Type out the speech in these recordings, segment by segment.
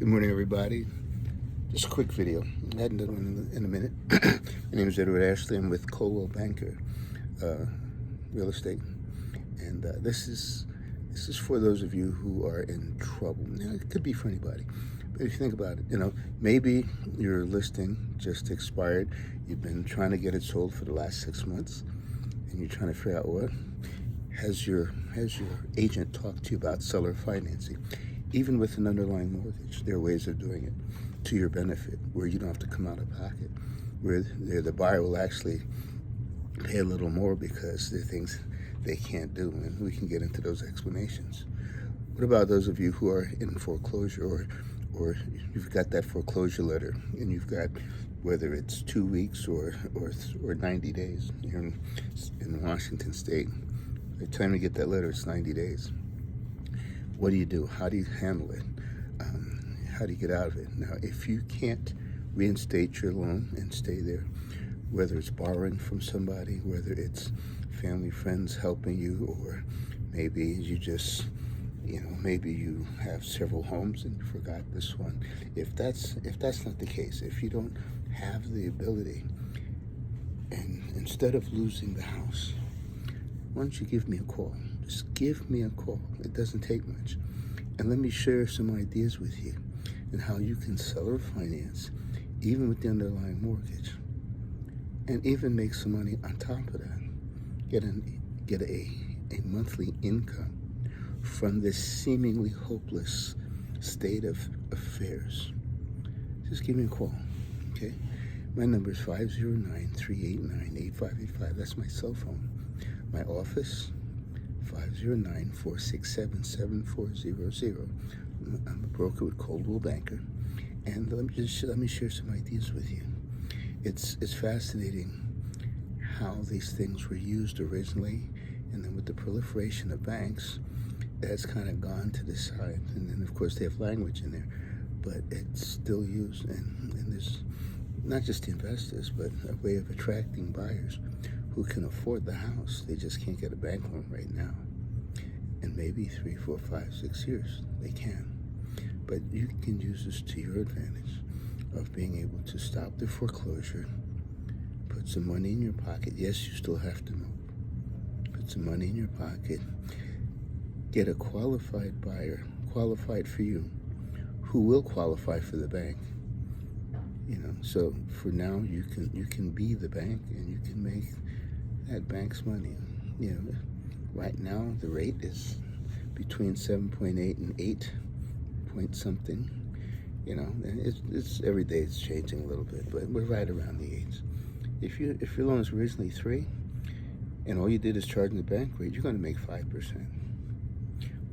Good morning, everybody. Just a quick video. I hadn't done one in a minute. My name is Edward Ashley. I'm with Coldwell Banker Real Estate, and this is for those of you who are in trouble. Now, it could be for anybody, but if you think about it, maybe your listing just expired. You've been trying to get it sold for the last 6 months, and you're trying to figure out what has your agent talked to you about seller financing. Even with an underlying mortgage, there are ways of doing it to your benefit, where you don't have to come out of pocket, where the buyer will actually pay a little more because there are things they can't do, and we can get into those explanations. What about those of you who are in foreclosure, or you've got that foreclosure letter, and you've got, whether it's 2 weeks or 90 days here in Washington State, by the time you get that letter, it's 90 days. What do you do? How do you handle it? How do you get out of it? Now, if you can't reinstate your loan and stay there, whether it's borrowing from somebody, whether it's family, friends helping you, or maybe you just, maybe you have several homes and you forgot this one. If that's not the case, if you don't have the ability, and instead of losing the house, why don't you give me a call? Just give me a call. It doesn't take much. And let me share some ideas with you and how you can seller finance, even with the underlying mortgage, and even make some money on top of that. Get a monthly income from this seemingly hopeless state of affairs. Just give me a call, okay? My number is 509-389-8585. That's my cell phone. My office, 509-467-7400. I'm a broker with Coldwell Banker, and let me share some ideas with you. It's fascinating how these things were used originally, and then with the proliferation of banks, that's kind of gone to the side. And then, of course, they have language in there, but it's still used, and there's not just the investors, but a way of attracting buyers who can afford the house. They just can't get a bank loan right now. And maybe 3, 4, 5, 6 years, they can. But you can use this to your advantage of being able to stop the foreclosure, put some money in your pocket. Yes, you still have to move. Put some money in your pocket. Get a qualified buyer, qualified for you, who will qualify for the bank. So for now, you can be the bank, and you can make that bank's money. Right now the rate is between 7.8 and 8 point something. And it's every day it's changing a little bit, but we're right around the 8s. If your loan is originally 3, and all you did is charge the bank rate, you're going to make 5%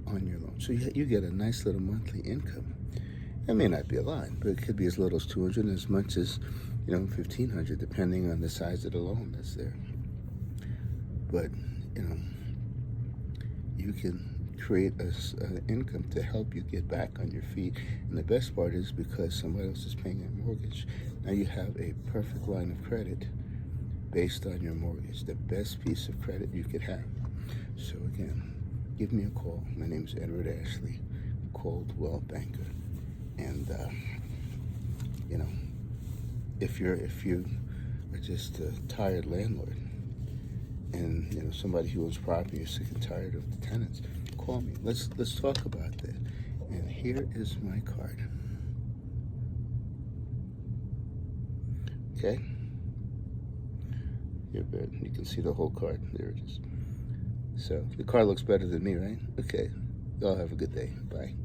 on your loan. So you get a nice little monthly income. It may not be a lot, but it could be as little as $200 and as much as, $1,500, depending on the size of the loan that's there. But, you can create an income to help you get back on your feet. And the best part is, because somebody else is paying your mortgage, now you have a perfect line of credit based on your mortgage, the best piece of credit you could have. So again, give me a call. My name is Edward Ashley, Coldwell Banker. And if you are just a tired landlord, and somebody who owns property is sick and tired of the tenants, call me. Let's talk about that. And here is my card. Okay. Here, you can see the whole card. There it is. So the card looks better than me, right? Okay. Y'all have a good day. Bye.